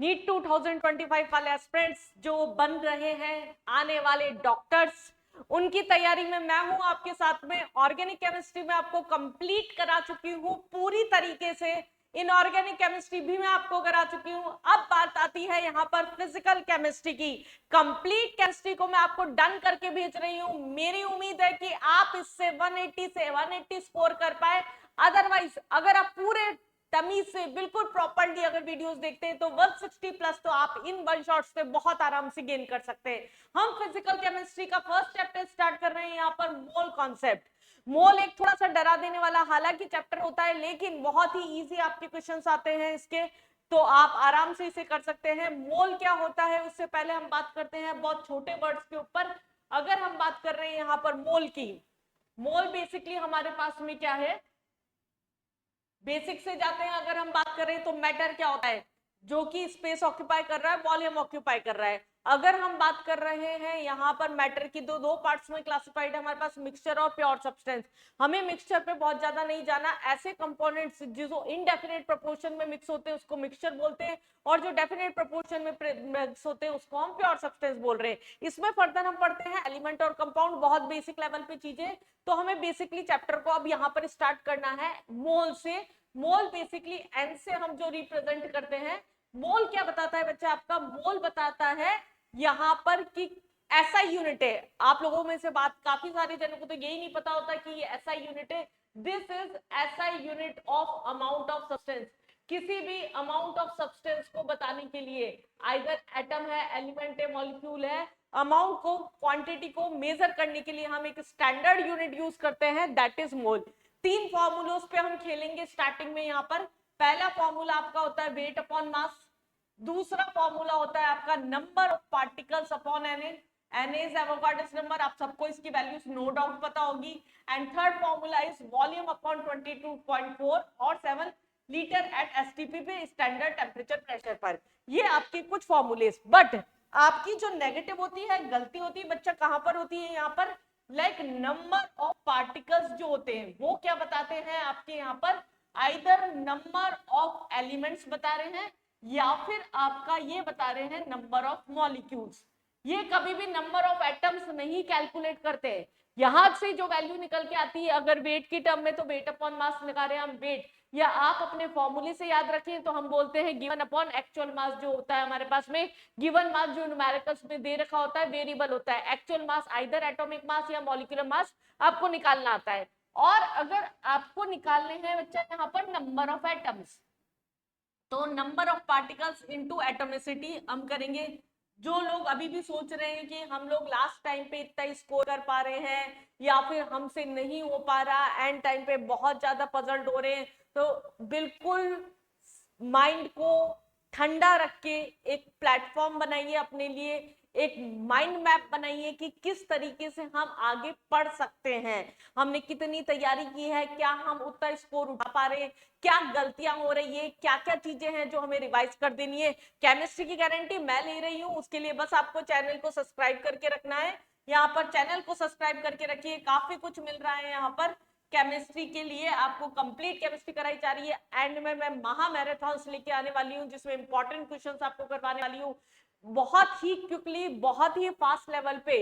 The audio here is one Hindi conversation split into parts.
नीट 2025 वाले एस्पिरेंट्स जो बन रहे हैं, आने वाले डॉक्टर्स, उनकी तैयारी में मैं हूं आपके साथ में। ऑर्गेनिक केमिस्ट्री में आपको कंप्लीट करा चुकी हूं पूरी तरीके से, इनऑर्गेनिक केमिस्ट्री भी मैं आपको करा चुकी हूं। अब बात आती है यहाँ पर फिजिकल केमिस्ट्री की। कंप्लीट केमिस्ट्री को मैं आपको डन करके भेज रही हूं। मेरी उम्मीद है कि आप इससे 180 से 180 स्कोर कर पाए। अदरवाइज अगर आप पूरे तमीज से बिल्कुल प्रॉपर्ली अगर वीडियोस देखते हैं तो 160 प्लस तो आप इन वन शॉट्स पे बहुत आराम से गेन कर सकते हैं। हम फिजिकल केमिस्ट्री का फर्स्ट चैप्टर स्टार्ट कर रहे हैं यहाँ पर, मोल कॉन्सेप्ट। मोल एक थोड़ा सा डरा देने वाला हालांकि चैप्टर होता है, लेकिन बहुत ही इजी आपके क्वेश्चंस आते हैं इसके, तो आप आराम से इसे कर सकते हैं। मोल क्या होता है उससे पहले हम बात करते हैं बहुत छोटे वर्ड्स के ऊपर। अगर हम बात कर रहे हैं यहाँ पर मोल की, मोल बेसिकली हमारे पास में क्या है, बेसिक से जाते हैं अगर हम बात करें तो मैटर क्या होता है, जो कि स्पेस ऑक्यूपाई कर रहा है, वॉल्यूम ऑक्यूपाई कर रहा है। अगर हम बात कर रहे हैं यहाँ पर मैटर की, दो पार्ट्स में क्लासिफाइड है हमारे पास, मिक्सचर और प्योर सब्सटेंस। हमें मिक्सचर पे बहुत ज्यादा नहीं जाना। ऐसे कंपोनेंट्स जो इनडेफिनेट प्रोपोर्शन में मिक्स होते हैं उसको मिक्सचर बोलते हैं, और जो डेफिनेट प्रोपोर्शन में मिक्स होते हैं उसको हम प्योर सब्सटेंस बोल रहे हैं। इसमें फर्दर हम पढ़ते हैं एलिमेंट और कंपाउंड, बहुत बेसिक लेवल पे चीजें। तो हमें बेसिकली चैप्टर को अब यहाँ पर स्टार्ट करना है मोल से। मोल बेसिकली एन से हम जो रिप्रेजेंट करते हैं। मोल क्या बताता है बच्चा आपका, मोल बताता है यहां पर कि ऐसा यूनिट है। आप लोगों में से बात, काफी सारे जनों को तो यही नहीं पता होता कि ये ऐसा यूनिट है। दिस इज ऐसा unit of amount of substance. किसी भी अमाउंट ऑफ सब्सटेंस को बताने के लिए, आइदर एटम है, एलिमेंट है, मॉलिक्यूल है, अमाउंट को, क्वांटिटी को मेजर करने के लिए हम एक स्टैंडर्ड यूनिट यूज करते हैं, दैट इज मोल। तीन फॉर्मूलोस पे हम खेलेंगे स्टार्टिंग में यहाँ पर। पहला फॉर्मूला आपका होता है वेट अपॉन मास, दूसरा फॉर्मूला होता है आपका number of particles upon N N is Avogadro's number, आप सबको इसकी वैल्यूज नो डाउट पता होगी। And third formula is volume upon 22.4 और 7 लीटर एट एसटीपी पे, स्टैंडर्ड टेम्परेचर प्रेशर पर। ये आपके कुछ फॉर्मूले। बट आपकी जो नेगेटिव होती है, गलती होती है बच्चा, कहां पर होती है यहाँ पर, लाइक नंबर ऑफ पार्टिकल्स जो होते हैं वो क्या बताते हैं आपके यहाँ पर, आइदर नंबर ऑफ एलिमेंट्स बता रहे हैं या फिर आपका ये बता रहे हैं नंबर ऑफ मॉलिक्यूल्स। ये कभी भी नंबर ऑफ एटम्स नहीं कैलकुलेट करते। यहां से जो वैल्यू निकल के आती है, अगर वेट की टर्म में तो वेट अपॉन मास निकाल रहे हैं हम वेट, या आप अपने फॉर्मूले से याद रखें तो हम बोलते हैं गिवन अपॉन एक्चुअल मास। जो होता है हमारे पास में गिवन मास, जो न्यूमेरिकल्स में दे रखा होता है, वेरिएबल होता है। Actual mass either atomic mass या मॉलिक्यूलर मास आपको निकालना आता है। और अगर आपको निकालने हैं बच्चा यहाँ पर नंबर ऑफ एटम्स, तो number of particles into atomicity हम करेंगे। जो लोग अभी भी सोच रहे हैं कि हम लोग लास्ट टाइम पे इतना स्कोर कर पा रहे हैं या फिर हमसे नहीं हो पा रहा, एंड टाइम पे बहुत ज्यादा पजल्ड हो रहे हैं, तो बिल्कुल माइंड को ठंडा रख के एक प्लेटफॉर्म बनाइए अपने लिए, एक माइंड मैप बनाइए कि किस तरीके से हम आगे पढ़ सकते हैं, हमने कितनी तैयारी की है, क्या हम उतना स्कोर उठा पा रहे हैं, क्या गलतियां हो रही है, क्या क्या चीजें हैं जो हमें रिवाइज कर देनी है। केमिस्ट्री की गारंटी मैं ले रही हूँ, उसके लिए बस आपको चैनल को सब्सक्राइब करके रखना है। यहाँ पर चैनल को सब्सक्राइब करके रखिए, काफी कुछ मिल रहा है यहाँ पर केमिस्ट्री के लिए। आपको कंप्लीट केमिस्ट्री कराई जा रही है। एंड में मैं महा मैराथन्स लेके आने वाली हूँ जिसमें इंपॉर्टेंट क्वेश्चंस आपको करवाने वाली हूँ, बहुत ही क्विकली, बहुत ही फास्ट लेवल पे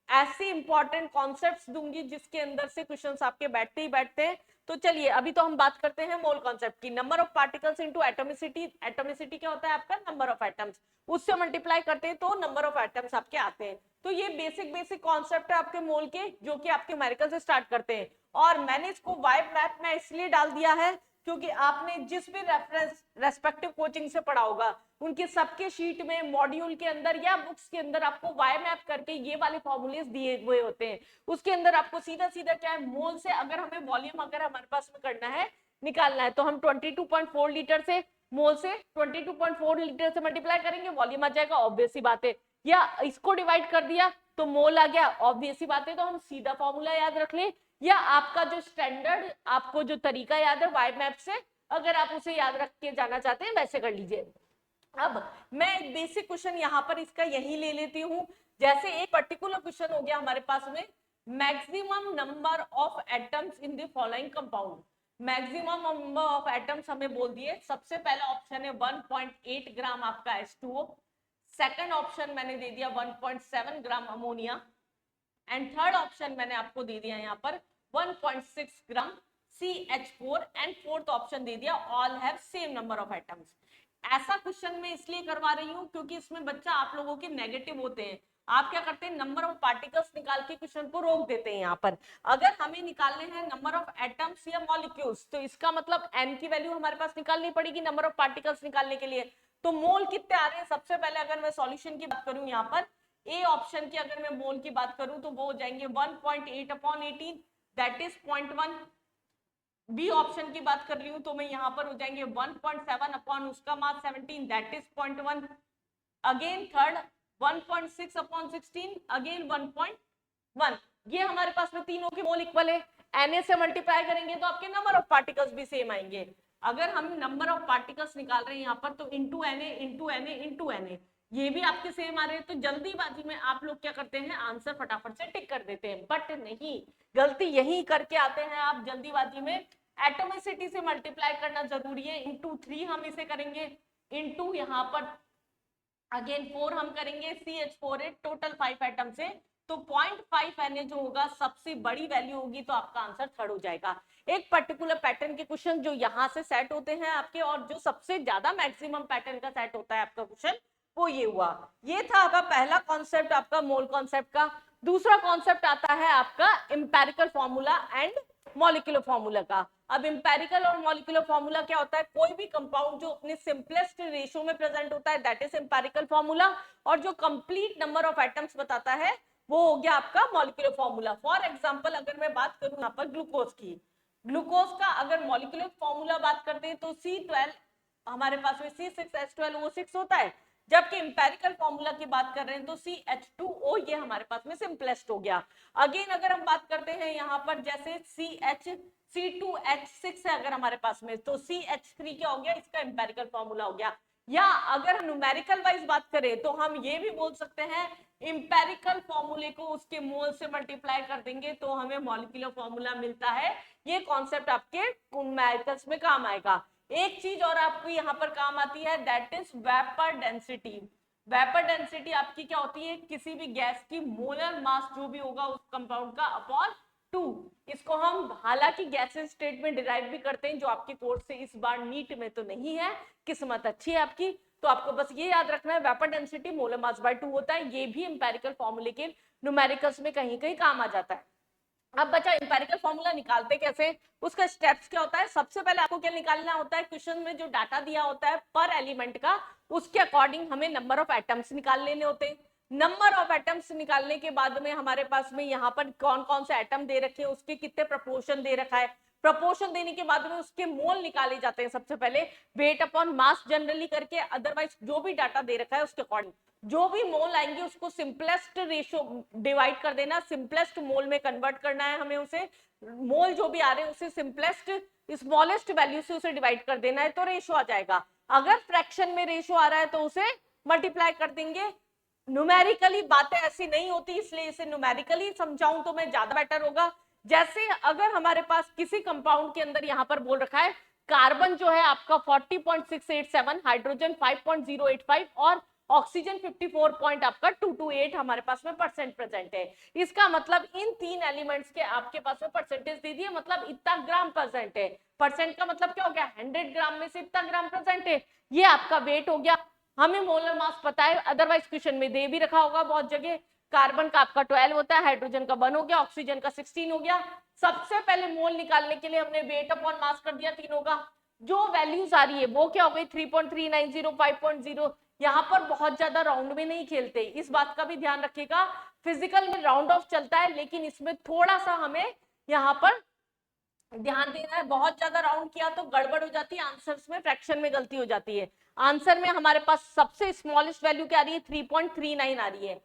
ऐसे इंपॉर्टेंट कॉन्सेप्ट्स दूंगी जिसके अंदर से क्वेश्चंस आपके बैठते ही बैठते हैं। तो चलिए अभी तो हम बात करते हैं मोल कॉन्सेप्ट की। Number of particles into atomicity, atomicity क्या होता है आपका, नंबर ऑफ एटम्स, उससे मल्टीप्लाई करते हैं तो नंबर ऑफ एटम्स आपके आते हैं। तो ये बेसिक कॉन्सेप्ट है आपके मोल के, जो कि आपके न्यूमेरिकल से स्टार्ट करते हैं। और मैंने इसको वाइब मैप में इसलिए डाल दिया है क्योंकि आपने जिस भी रेफरेंस रेस्पेक्टिव कोचिंग से पढ़ा होगा, उनके सबके शीट में, मॉड्यूल के अंदर या बुक्स के अंदर आपको वाई मैप करके ये वाले फॉर्मूलेस दिए हुए होते हैं। उसके अंदर आपको सीधा सीधा क्या है, मोल से अगर हमें वॉल्यूम अगर हमारे पास में करना है, निकालना है, तो हम 22.4 लीटर से, मोल से 22.4 लीटर से मल्टीप्लाई करेंगे, वॉल्यूम आ जाएगा, ऑब्वियस सी बात है। या इसको डिवाइड कर दिया तो मोल आ गया, ऑब्वियस सी बात है। तो हम सीधा फॉर्मूला याद रख लें, या आपका जो स्टैंडर्ड, आपको जो तरीका याद है वाई मैप से, अगर आप उसे याद रख के जाना चाहते हैं वैसे कर लीजिए। अब मैं एक बेसिक क्वेश्चन यहाँ पर इसका यही ले लेती हूँ। जैसे एक पर्टिकुलर क्वेश्चन हो गया हमारे पास में, maximum number of atoms in the following compound. Maximum number of atoms हमें बोल दिए। सबसे पहला ऑप्शन है 1.8 ग्राम आपका H2O, सेकंड ऑप्शन मैंने दे दिया 1.7 gram ammonia, and third option मैंने आपको दे दिया यहाँ पर 1.6 ग्राम CH4, एंड फोर्थ ऑप्शन दे दिया all have same number of atoms. ऐसा क्वेश्चन मैं इसलिए करवा रही हूँ क्योंकि इसमें बच्चा आप लोगों के नेगेटिव होते हैं। आप क्या करते हैं, नंबर ऑफ पार्टिकल्स निकाल के क्वेश्चन को रोक देते हैं। यहाँ पर अगर हमें निकालने हैं नंबर ऑफ एटम्स या मॉलिक्यूल्स, तो इसका मतलब n की वैल्यू हमारे पास निकालनी पड़ेगी नंबर ऑफ पार्टिकल्स निकालने के लिए। तो मोल कितने आ रहे हैं, सबसे पहले अगर मैं सॉल्यूशन की बात करूं, यहाँ पर ए ऑप्शन की अगर मैं मोल की बात करूं तो वो हो जाएंगे 1.8/18, दैट इज 0.1। बी ऑप्शन की बात कर रही हूं तो मैं यहाँ पर हो जाएंगे 1.7 अपॉन उसका मास 17, that is 0.1। Again third 1.6/16, again 1.1। ये हमारे पास में तीनों के मोल इक्वल है। Na से मल्टीप्लाई करेंगे तो आपके नंबर ऑफ पार्टिकल्स भी सेम आएंगे। अगर हम नंबर ऑफ पार्टिकल्स निकाल रहे हैं यहाँ पर तो into Na into Na into Na, ये भी आपके सेम आ रहे हैं। तो जल्दीबाजी में आप लोग क्या करते हैं, आंसर फटाफट से टिक कर देते हैं, बट नहीं, गलती यही करके आते हैं आप जल्दीबाजी में। एटोमिसिटी से मल्टीप्लाई करना जरूरी है, इंटू 3 हम इसे करेंगे, इंटू यहाँ पर अगेन 4 हम करेंगे, CH4 है टोटल 5 एटम से, तो 0.5 Na जो होगा सबसे बड़ी वैल्यू होगी, तो आपका आंसर थर्ड हो जाएगा। एक पर्टिकुलर पैटर्न के क्वेश्चन जो यहाँ से सेट होते हैं आपके, और जो सबसे ज्यादा मैक्सिमम पैटर्न का सेट होता है आपका क्वेश्चन, वो ये हुआ। ये था आपका पहला कॉन्सेप्ट आपका मोल कॉन्सेप्ट का। दूसरा कॉन्सेप्ट आता है आपका empirical formula and molecular formula का। अब इंपेरिकल और मॉलिक्यूलर फॉर्मूला क्या होता है, कोई भी कंपाउंड जो अपने सिंपलेस्ट रेशियो में प्रेजेंट होता है दैट इज इंपेरिकल फॉर्मूला, और जो कंप्लीट नंबर ऑफ एटम्स बताता है वो हो गया आपका मॉलिक्यूलर फॉर्मूला। फॉर एग्जांपल अगर मैं बात करूं यहाँ पर ग्लूकोज की, ग्लूकोज का अगर मॉलिक्यूलर फॉर्मूला बात करते हैं तो C12 हमारे पास में C6H12O6 होता है, जबकि इंपेरिकल फॉर्मूला की बात कर रहे हैं तो CH2O ये हमारे पास में सिंपलेस्ट हो गया। अगेन अगर हम बात करते हैं यहाँ पर जैसे C2H6 है अगर हमारे पास में, तो CH3 क्या हो गया, इसका इंपेरिकल फॉर्मूला हो गया। या अगर हम न्यूमेरिकल वाइज बात करें तो हम ये भी बोल सकते हैं इंपेरिकल फॉर्मूले को उसके मोल से मल्टीप्लाई कर देंगे तो हमें मॉलिक्यूलर फॉर्मूला मिलता है। ये कॉन्सेप्ट आपके न्यूमेरिकल्स में काम आएगा। एक चीज और आपको यहाँ पर काम आती है, that is vapour density. Vapour density आपकी क्या होती है, किसी भी गैस की मोलर मास जो भी होगा उस कंपाउंड का अपॉन 2। इसको हम हालांकि गैसेस स्टेट में डिराइव भी करते हैं, जो आपके कोर्स से इस बार नीट में तो नहीं है, किस्मत अच्छी है आपकी। तो आपको बस ये याद रखना है vapour density molar mass by 2 होता है। ये भी इंपेरिकल फॉर्मूले के न्यूमेरिकल्स में कहीं कहीं काम आ जाता है। अब बच्चा इंपेरिकल फॉर्मूला निकालते कैसे, उसका स्टेप्स क्या होता है। सबसे पहले आपको क्या निकालना होता है, क्वेश्चन में जो डाटा दिया होता है पर एलिमेंट का, उसके अकॉर्डिंग हमें नंबर ऑफ एटम्स निकाल लेने होते हैं। नंबर ऑफ एटम्स निकालने के बाद में हमारे पास में यहाँ पर कौन कौन से एटम दे रखे हैं, उसके कितने प्रपोर्शन दे रखा है, प्रपोर्शन देने के बाद में उसके मोल निकाले जाते हैं। सबसे पहले वेट अपॉन मास जनरली करके, अदरवाइज जो भी डाटा दे रखा है उसके अकॉर्डिंग जो भी मोल आएंगे उसको सिंपलेस्ट रेशियो डिवाइड कर देना, सिंपलेस्ट मोल में कन्वर्ट करना है हमें उसे। मोल जो भी आ रहे हैं उसे सिंपलेस्ट स्मॉलेस्ट वैल्यू से उसे डिवाइड कर देना है तो रेशियो आ जाएगा। अगर फ्रैक्शन में रेशियो आ रहा है तो उसे मल्टीप्लाई कर देंगे। न्यूमेरिकली बातें ऐसी नहीं होती, इसलिए इसे न्यूमेरिकली समझाऊं तो मैं ज्यादा बेटर होगा। जैसे अगर हमारे पास किसी कंपाउंड के अंदर यहाँ पर बोल रखा है कार्बन जो है आपका 40.687, हाइड्रोजन 5.085 और ऑक्सीजन 54 पॉइंट आपका 228 हमारे पास में परसेंट प्रेजेंट है। इसका मतलब इन तीन एलिमेंट्स के आपके पास में परसेंटेज दे दिए, मतलब इतना ग्राम प्रेजेंट है। परसेंट का मतलब क्या हो गया, 100 ग्राम में से इतना ग्राम प्रेजेंट है। ये आपका वेट हो गया। हमें मोलर मास पता है, अदरवाइज क्वेश्चन में दे भी रखा होगा बहुत जगह। कार्बन का आपका 12 होता है, हाइड्रोजन का 1 हो गया, ऑक्सीजन का 16 हो गया। सबसे पहले मोल निकालने के लिए हमने वेट अपॉन मास कर दिया तीनों का। जो वैल्यूज आ रही है वो क्या हो गई, 3.390, 5.0। यहाँ पर बहुत ज्यादा राउंड में नहीं खेलते, इस बात का भी ध्यान रखिएगा। फिजिकल में राउंड ऑफ चलता है, लेकिन इसमें थोड़ा सा हमें यहाँ पर ध्यान देना है। बहुत ज्यादा राउंड किया तो गड़बड़ हो जाती है, आंसर्स में फ्रैक्शन में गलती हो जाती है। आंसर में हमारे पास सबसे स्मॉलेस्ट वैल्यू क्या आ रही है, 3.39 आ रही है।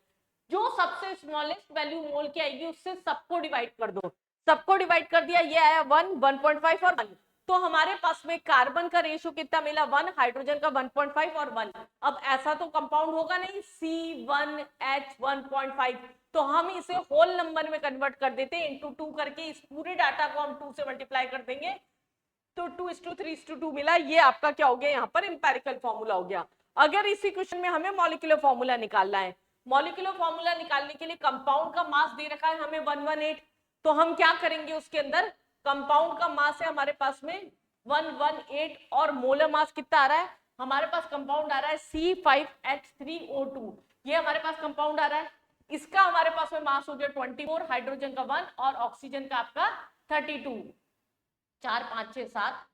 जो सबसे स्मॉलेस्ट वैल्यू मोल की आएगी उससे सबको डिवाइड कर दो। सबको डिवाइड कर दिया, ये आया 1, 1.5 और 1। तो हमारे पास में कार्बन का रेशियो कितना मिला, 1, हाइड्रोजन का 1.5 और 1। अब ऐसा तो कंपाउंड होगा नहीं C1H1.5, तो हम इसे होल नंबर में कन्वर्ट कर देते हैं इंटू 2 करके। इस पूरे डाटा को हम 2 से मल्टीप्लाई कर देंगे तो 2:3:2 मिला। ये आपका क्या हो गया यहाँ पर इंपेरिकल फॉर्मूला हो गया। अगर इसी क्वेश्चन में हमें मॉलिक्यूलर फॉर्मूला निकालना है, मॉलिक्यूलर फॉर्मूला निकालने के लिए कंपाउंड का मास दे रखा है हमें 118, तो हम क्या करेंगे उसके अंदर, कंपाउंड का मास है हमारे पास में 118 और मोलर मास कितना आ रहा है हमारे पास, कंपाउंड आ रहा है C5H3O2, ये हमारे पास कंपाउंड आ रहा है। इसका हमारे पास में मास हो गया 24, हाइड्रोजन का 1 और ऑक्सीजन का आपका 32, 4 5 6 7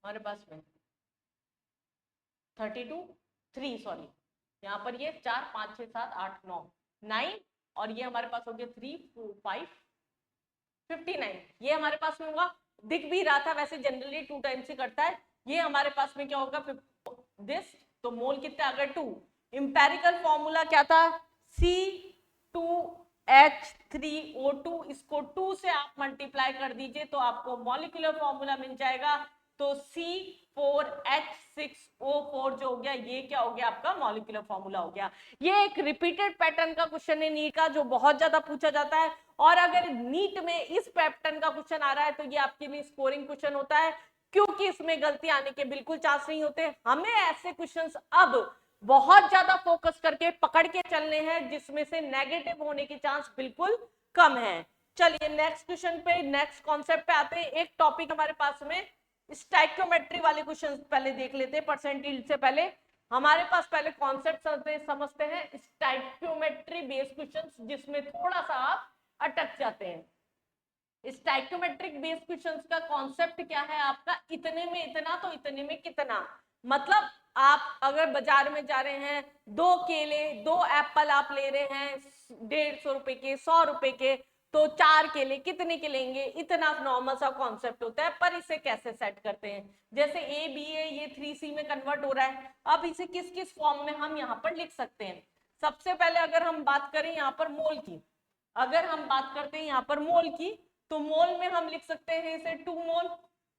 हमारे पास में 32 3 सॉरी, यहाँ पर ये 4 5 6 7 8 9 9 और ये हमारे पास हो गया 3 4 5 59, ये हमारे पास में होगा। दिख भी रहा था वैसे जनरली 2 टाइम्स से करता है। ये हमारे पास में क्या होगा दिस, तो मोल कितने आ गए 2। इंपेरिकल फॉर्मूला क्या था C2H3O2, इसको 2 से आप मल्टीप्लाई कर दीजिए तो आपको मॉलिक्यूलर फॉर्मूला मिल जाएगा। तो C4H6O4 जो हो गया, ये क्या हो गया आपका मॉलिक्यूलर फॉर्मूला हो गया। ये एक रिपीटेड पैटर्न का क्वेश्चन है नीट का, जो बहुत ज्यादा पूछा जाता है, और अगर नीट में इस पैटर्न का क्वेश्चन आ रहा है तो ये आपके लिए स्कोरिंग क्वेश्चन होता है, क्योंकि इसमें गलती आने के बिल्कुल चांस नहीं होते। हमें ऐसे क्वेश्चंस अब बहुत ज्यादा फोकस करके पकड़ के चलने हैं जिसमें से नेगेटिव होने के चांस बिल्कुल कम है। चलिए नेक्स्ट क्वेश्चन पे, नेक्स्ट कॉन्सेप्ट पे आते हैं। एक टॉपिक हमारे पास में स्टाइक्योमेट्री वाले क्वेश्चन पहले देख लेते हैं। परसेंटेज से पहले हमारे पास पहले कॉन्सेप्ट समझते हैं स्टाइक्योमेट्री बेस्ड क्वेश्चंस, जिसमें थोड़ा सा आप अटक जाते हैं। स्टाइक्योमेट्रिक बेस्ड क्वेश्चंस का कॉन्सेप्ट क्या है आपका, इतने में इतना तो इतने में कितना, मतलब आप अगर बाजार में जा रहे हैं, 2 केले 2 एप्पल आप ले रहे हैं 150 रुपए के 100 रुपए के, तो 4 केले कितने के लेंगे, इतना नॉर्मल सा कॉन्सेप्ट होता है। पर इसे कैसे सेट करते हैं, जैसे ए बी है ये 3C में कन्वर्ट हो रहा है, अब इसे किस किस फॉर्म में हम यहाँ पर लिख सकते हैं। सबसे पहले अगर हम बात करें यहाँ पर मोल की, अगर हम बात करते हैं यहाँ पर मोल की, तो मोल में हम लिख सकते हैं इसे 2 मोल,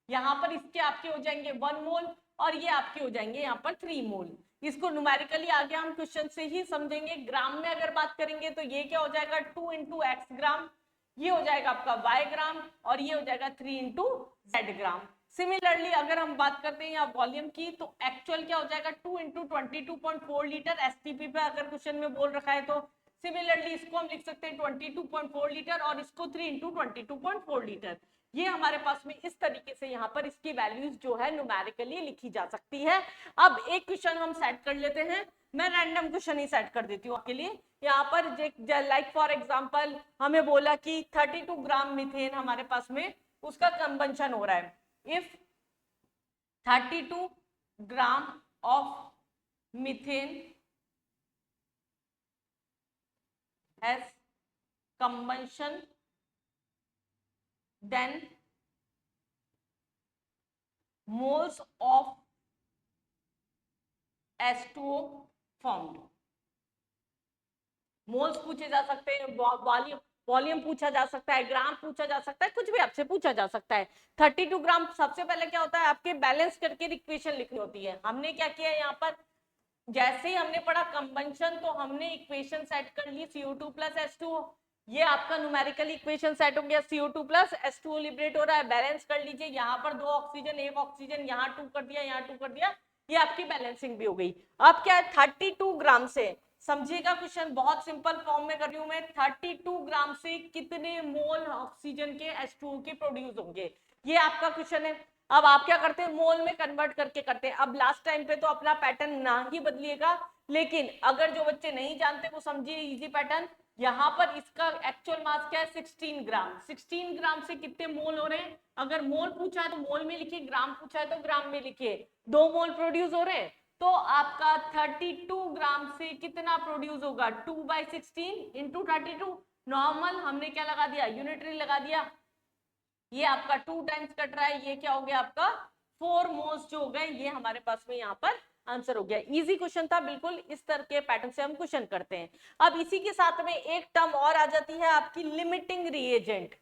यहाँ पर इसके आपके हो जाएंगे 1 मोल और ये आपके हो जाएंगे यहाँ पर 3 मोल। इसको न्यूमेरिकली आगे हम क्वेश्चन से ही समझेंगे। ग्राम में अगर बात करेंगे तो ये क्या हो जाएगा 2 × x ग्राम, ये हो जाएगा आपका y ग्राम और ये हो जाएगा 3 × z ग्राम। सिमिलरली अगर हम बात करते हैं यहाँ वॉल्यूम की, तो एक्चुअल क्या हो जाएगा 2 × 22.4 लीटर, एसटीपी पे अगर क्वेश्चन में बोल रखा है तो सिमिलरली इसको हम लिख सकते हैं 22.4 लीटर और इसको 3 × 22.4 लीटर। ये हमारे पास में इस तरीके से यहाँ पर इसकी वैल्यूज जो है न्यूमेरिकली लिखी जा सकती है। अब एक क्वेश्चन हम सेट कर लेते हैं, मैं रैंडम क्वेश्चन ही सेट कर देती हूँ आपके लिए। यहाँ पर लाइक फॉर एग्जांपल हमें बोला कि 32 ग्राम मीथेन हमारे पास में उसका कंबंशन हो रहा है। If 32 gram of methane has combustion, then moles of H2O formed। Moles पूछे जा सकते हैं, वॉल्यूम पूछा जा सकता है, ग्राम पूछा जा सकता है, कुछ भी आपसे पूछा जा सकता है। 32 ग्राम सबसे पहले क्या होता है आपके बैलेंस करके इक्वेशन लिखनी होती है। हमने क्या किया यहाँ पर, जैसे ही हमने पढ़ा कंबंशन तो हमने इक्वेशन सेट कर ली CO2 + H2O, ये आपका न्यूमेरिकली इक्वेशन सेट हो गया, CO2 + H2O लिबरेट हो रहा है। बैलेंस कर लीजिए, यहाँ पर 2 ऑक्सीजन 1 ऑक्सीजन, यहाँ 2 कर दिया, यहाँ 2 कर दिया, ये आपकी बैलेंसिंग भी हो गई। अब क्या है 32 ग्राम से, समझिएगा क्वेश्चन बहुत सिंपल फॉर्म में कर रही हूं मैं, 32 ग्राम से कितने मोल ऑक्सीजन के H2O के प्रोड्यूस होंगे, ये आपका क्वेश्चन है। अब आप क्या करते हैं मोल में कन्वर्ट करके करते हैं। अब लास्ट टाइम पे तो अपना पैटर्न ना ही बदलिएगा, लेकिन अगर जो बच्चे नहीं जानते वो समझिए इजी पैटर्न। यहाँ पर इसका एक्चुअल मास क्या है 16 ग्राम, 16 ग्राम से कितने मोल हो रहे हैं, अगर मोल पूछा है तो मोल में लिखिए, ग्राम पूछा है तो ग्राम में लिखिए। 2 मोल प्रोड्यूस हो रहे हैं, तो आपका 32 ग्राम से कितना प्रोड्यूस होगा 2/16 × 32, नॉर्मल हमने क्या लगा दिया यूनिटरी लगा दिया, ये आपका 2 टाइम्स कट रहा है, ये क्या हो गया आपका 4 मोल्स जो हो गए, ये हमारे पास में यहाँ पर आंसर हो गया। इजी क्वेश्चन था बिल्कुल, इस तरह के पैटर्न से हम क्वेश्चन करते हैं। अब इसी के साथ में एक टर्म और आ जाती है आपकी लिमिटिंग रिएजेंट,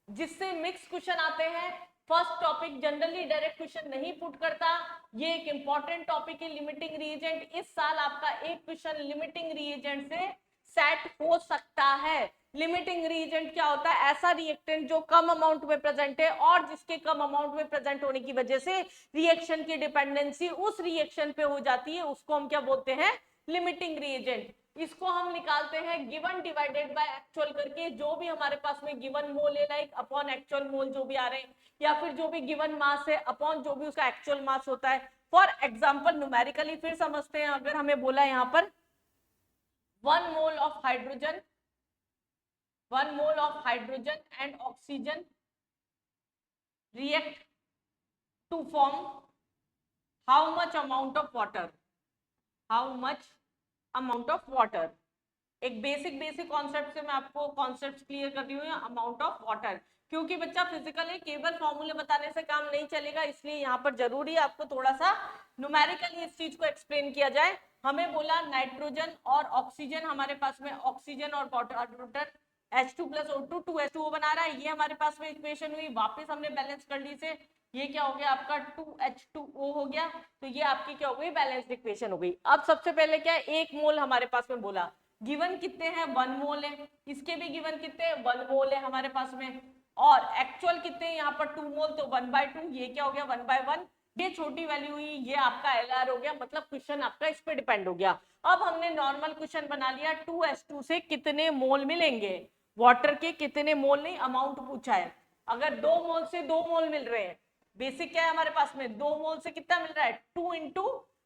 जिससे मिक्स क्वेश्चन आते हैं। First topic generally direct question नहीं पुट करता, ये एक इंपॉर्टेंट टॉपिक है लिमिटिंग रिएजेंट। इस साल आपका एक क्वेश्चन लिमिटिंग रिएजेंट से सेट हो सकता है। लिमिटिंग रिएजेंट क्या होता है? ऐसा रिएक्टेंट जो कम अमाउंट में प्रेजेंट है और जिसके कम अमाउंट में प्रेजेंट होने की वजह से रिएक्शन की डिपेंडेंसी उस रिएक्शन पे हो जाती है, उसको हम क्या बोलते हैं? Limiting reagent. इसको हम निकालते हैं गिवन डिवाइडेड बाय एक्चुअल करके, जो भी हमारे पास में गिवन मोल है लाइक अपॉन एक्चुअल मोल जो भी आ रहे हैं, या फिर जो भी गिवन मास है अपॉन जो भी उसका एक्चुअल मास होता है। फॉर एग्जांपल न्यूमेरिकली फिर समझते हैं, अगर हमें बोला यहाँ पर 1 mole of hydrogen, 1 mole of hydrogen and oxygen react to form how much amount of water, how much amount of water। एक बेसिक कॉन्सेप्ट से मैं आपको कॉन्सेप्ट क्लियर कर रही हूँ, अमाउंट ऑफ वाटर, क्योंकि बच्चा फिजिकल है, केवल फॉर्मूले बताने से काम नहीं चलेगा, इसलिए यहाँ पर जरूरी है आपको थोड़ा सा न्यूमेरिकली इस चीज को एक्सप्लेन किया जाए। हमें बोला नाइट्रोजन और ऑक्सीजन, हमारे पास में ऑक्सीजन और वाटर H2 + O2 2H2O बना रहा है, ये हमारे पास में इक्वेशन हुई। वापस हमने बैलेंस कर ली से, ये क्या हो गया आपका 2H2O हो गया, तो ये आपकी क्या हो गई? बैलेंस्ड इक्वेशन हो गई। अब सबसे पहले क्या है, 1 मोल हमारे पास में बोला, गिवन कितने हैं? 1 मोल है, इसके भी गिवन कितने हैं? 1 मोल है हमारे पास में, और एक्चुअल कितने हैं यहाँ पर? 2 मोल, तो 1/2, ये क्या हो गया? 1/1। ये छोटी वैल्यू हुई, ये आपका LR हो गया, मतलब क्वेश्चन आपका इस पे डिपेंड हो गया। अब हमने नॉर्मल क्वेश्चन बना लिया, 2H2 से कितने मोल मिलेंगे? वाटर के कितने मोल नहीं, अमाउंट पूछा है। अगर 2 मोल से 2 मोल मिल रहे हैं, बेसिक क्या है हमारे पास में? 2 मोल से कितना मिल रहा है? 2 इंटू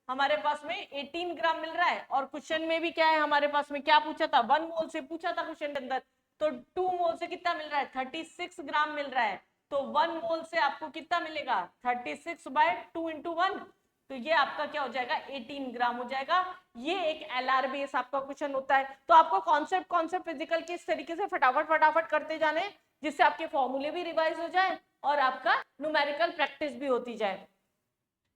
हमारे पास में 18 ग्राम मिल रहा है, और क्वेश्चन में भी क्या है हमारे पास में? क्या पूछा था? 1 मोल से पूछा था क्वेश्चन के अंदर, तो 2 मोल से कितना मिल रहा है? 36 ग्राम मिल रहा है, तो 1 मोल से आपको कितना मिलेगा? 36/2 इंटू 1, तो ये आपका क्या हो जाएगा? 18 ग्राम हो जाएगा। ये एक LR बेस आपका क्वेश्चन होता है। तो आपको कॉन्सेप्ट फिजिकल के इस तरीके से फटाफट करते जाने, जिससे आपके फॉर्मूले भी रिवाइज हो जाए और आपका न्यूमेरिकल प्रैक्टिस भी होती जाए।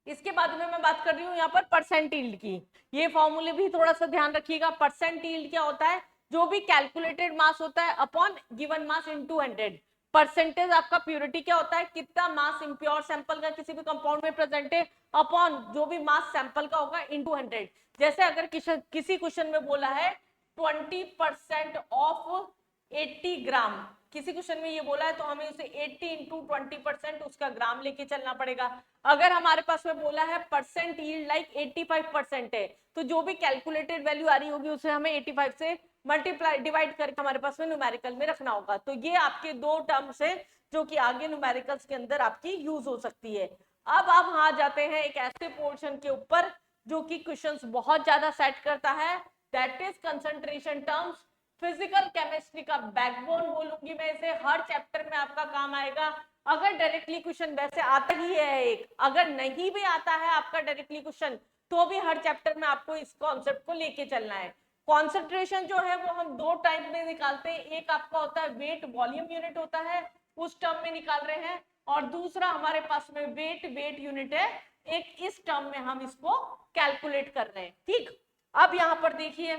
इसके बाद में मैं बात कर रही हूँ यहाँ पर परसेंट यील्ड की। ये फॉर्मूले भी थोड़ा सा ध्यान रखिएगा। परसेंट यील्ड क्या होता है? जो भी कैलकुलेटेड मास होता है upon given mass into 100। Percentage आपका प्योरिटी क्या होता है? कितना मास इम्प्योर सैंपल का किसी भी कंपाउंड में प्रेजेंट है अपॉन जो भी मास सैंपल का होगा इनटू 100। जैसे अगर किसी क्वेश्चन में बोला है 20% ऑफ 80 ग्राम, किसी क्वेश्चन में ये बोला है, तो हमें उसे 80 इंटू 20% उसका ग्राम लेके चलना पड़ेगा। अगर हमारे पास में बोला है परसेंट यील्ड लाइक 85% है, तो जो भी कैलकुलेटेड वैल्यू आ रही होगी उसे हमें 85 से मल्टीप्लाई डिवाइड करके हमारे पास में न्यूमेरिकल में रखना होगा। तो ये आपके दो टर्म्स है जो कि आगे न्यूमेरिकल्स के अंदर आपकी यूज हो सकती है। अब आप वहां जाते हैं एक ऐसे पोर्शन के ऊपर जो कि क्वेश्चंस बहुत ज्यादा सेट करता है, that is concentration terms. Physical chemistry का बैकबोन बोलूंगी मैं इसे, हर चैप्टर में आपका काम आएगा। अगर डायरेक्टली क्वेश्चन वैसे आता ही है एक, अगर नहीं भी आता है आपका डायरेक्टली क्वेश्चन, तो भी हर चैप्टर में आपको इस कॉन्सेप्ट को लेके चलना है। कॉन्सेंट्रेशन जो है वो हम दो टाइप में निकालते हैं, एक आपका होता है वेट वॉल्यूम यूनिट होता है, उस टर्म में निकाल रहे हैं, और दूसरा हमारे पास में वेट यूनिट है, एक इस टर्म में हम इसको कैलकुलेट कर रहे हैं। ठीक, अब यहाँ पर देखिए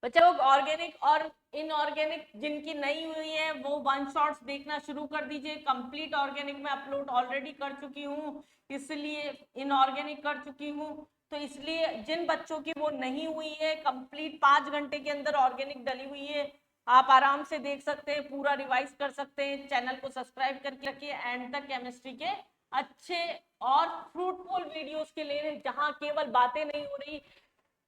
बच्चा लोग, ऑर्गेनिक और इनऑर्गेनिक जिनकी नहीं हुई है वो वन शॉट्स देखना शुरू कर दीजिए। कंप्लीट ऑर्गेनिक में अपलोड ऑलरेडी कर चुकी हूँ, इसलिए इनऑर्गेनिक कर चुकी हूँ, तो इसलिए जिन बच्चों की वो नहीं हुई है कंप्लीट 5 घंटे के अंदर ऑर्गेनिक डली हुई है, आप आराम से देख सकते हैं, पूरा रिवाइज कर सकते हैं। चैनल को सब्सक्राइब करके रखिए एंड तक केमिस्ट्री के अच्छे और फ्रूटफुल वीडियोस के लिए, जहां केवल बातें नहीं हो रही,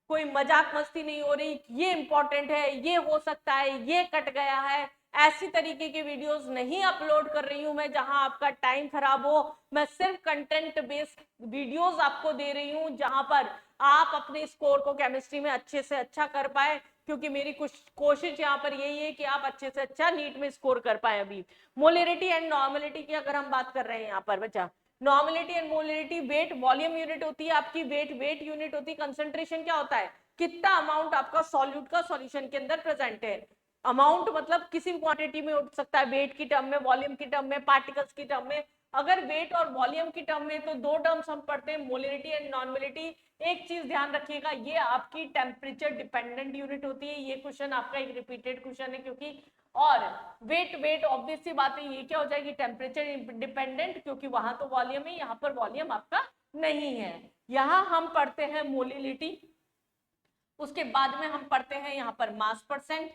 कोई मजाक मस्ती नहीं हो रही, ये इंपॉर्टेंट है, ये हो सकता है, ये कट गया है, ऐसी तरीके के वीडियोस नहीं अपलोड कर रही हूं मैं जहां आपका टाइम खराब हो। मैं सिर्फ कंटेंट बेस्ड वीडियोस आपको दे रही हूं जहां पर आप अपने स्कोर को केमिस्ट्री में अच्छे से अच्छा कर पाए, क्योंकि मेरी कोशिश यहाँ पर यही है कि आप अच्छे से अच्छा नीट में स्कोर कर पाए। अभी मोलरिटी एंड नॉर्मलिटी की अगर हम बात कर रहे हैं यहाँ पर बच्चा, normality and molarity, weight volume unit होती है आपकी, वेट यूनिट होती है, कंसंट्रेशन क्या होता है? कितना अमाउंट आपका सॉल्यूट का सॉल्यूशन के अंदर प्रेजेंट है। अमाउंट मतलब किसी भी क्वांटिटी में उठ सकता है, वेट की टर्म में, वॉल्यूम की टर्म में, पार्टिकल्स की टर्म में। अगर वेट और वॉल्यूम की टर्म में तो दो टर्म्स हम पढ़ते हैं, मोलरिटी एंड नॉर्मलिटी। एक चीज ध्यान रखिएगा, ये आपकी टेम्परेचर डिपेंडेंट यूनिट होती है। ये क्वेश्चन आपका एक रिपीटेड क्वेश्चन है, क्योंकि और वेट ऑब्वियस सी बात है, ये क्या हो जाएगी? टेम्परेचर डिपेंडेंट, क्योंकि वहां तो वॉल्यूम है, यहाँ पर वॉल्यूम आपका नहीं है। यहाँ हम पढ़ते हैं मोलिलिटी। उसके बाद में हम पढ़ते हैं यहाँ पर मास परसेंट,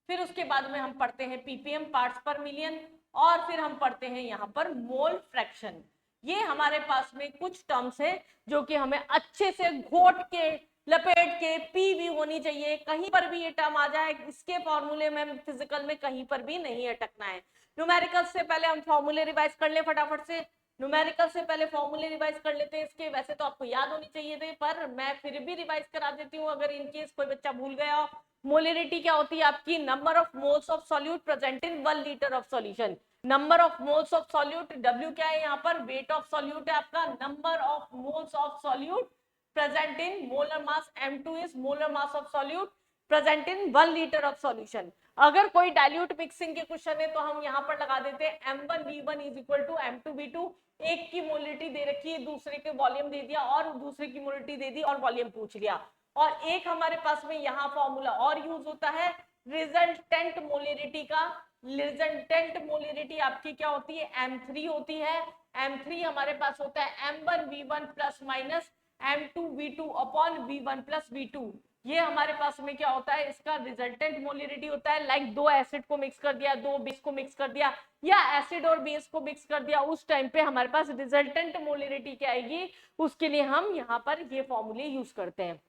फिर उसके बाद में हम पढ़ते हैं पीपीएम पार्ट्स पर मिलियन, और फिर हम पढ़ते हैं यहाँ पर मोल फ्रैक्शन। ये हमारे पास में कुछ टर्म्स है जो कि हमें अच्छे से घोट के लपेट के पीवी होनी चाहिए, कहीं पर भी ये टर्म आ जाए इसके फॉर्मूले में फिजिकल में कहीं पर भी नहीं अटकना है। न्यूमेरिकल से पहले हम फॉर्मूले रिवाइज कर ले फटाफट से, न्यूमेरिकल से पहले फॉर्मूले रिवाइज कर लेते हैं इसके, वैसे तो आपको याद होनी चाहिए थे पर मैं फिर भी रिवाइज करा देती हूँ अगर इनकेस कोई बच्चा भूल गया हो। मोलिरिटी क्या होती है आपकी, number of moles of solute present in 1 litre of solution. Number of moles of solute, W क्या है यहाँ पर, वेट ऑफ सॉल्यूट है आपका, number of moles of solute present in molar mass, M2 is molar mass of solute present in 1 litre of solution. अगर कोई डाइल्यूट मिक्सिंग के क्वेश्चन है तो हम यहाँ पर लगा देते हैं M1V1 is equal to M2V2, एक की मोलिटी दे रखी है, दूसरे के वॉल्यूम दे दिया और दूसरे की मोलिटी दे दी और वॉल्यूम पूछ लिया। और एक हमारे पास में यहाँ फॉर्मूला और यूज होता है रिजल्टेंट मोलिरिटी का। रिजल्टेंट मोलिरिटी आपकी क्या होती है, M3 होती है। M3 हमारे पास होता है M1V1 plus minus M2V2 upon V1 plus V2। ये हमारे पास में क्या होता है, इसका रिजल्टेंट मोलिरिटी होता है। लाइक दो एसिड को मिक्स कर दिया, दो बेस को मिक्स कर दिया, या एसिड और बेस को मिक्स कर दिया, उस टाइम पे हमारे पास रिजल्टेंट मोलिरिटी क्या आएगी, उसके लिए हम यहाँ पर ये फॉर्मूले यूज करते हैं।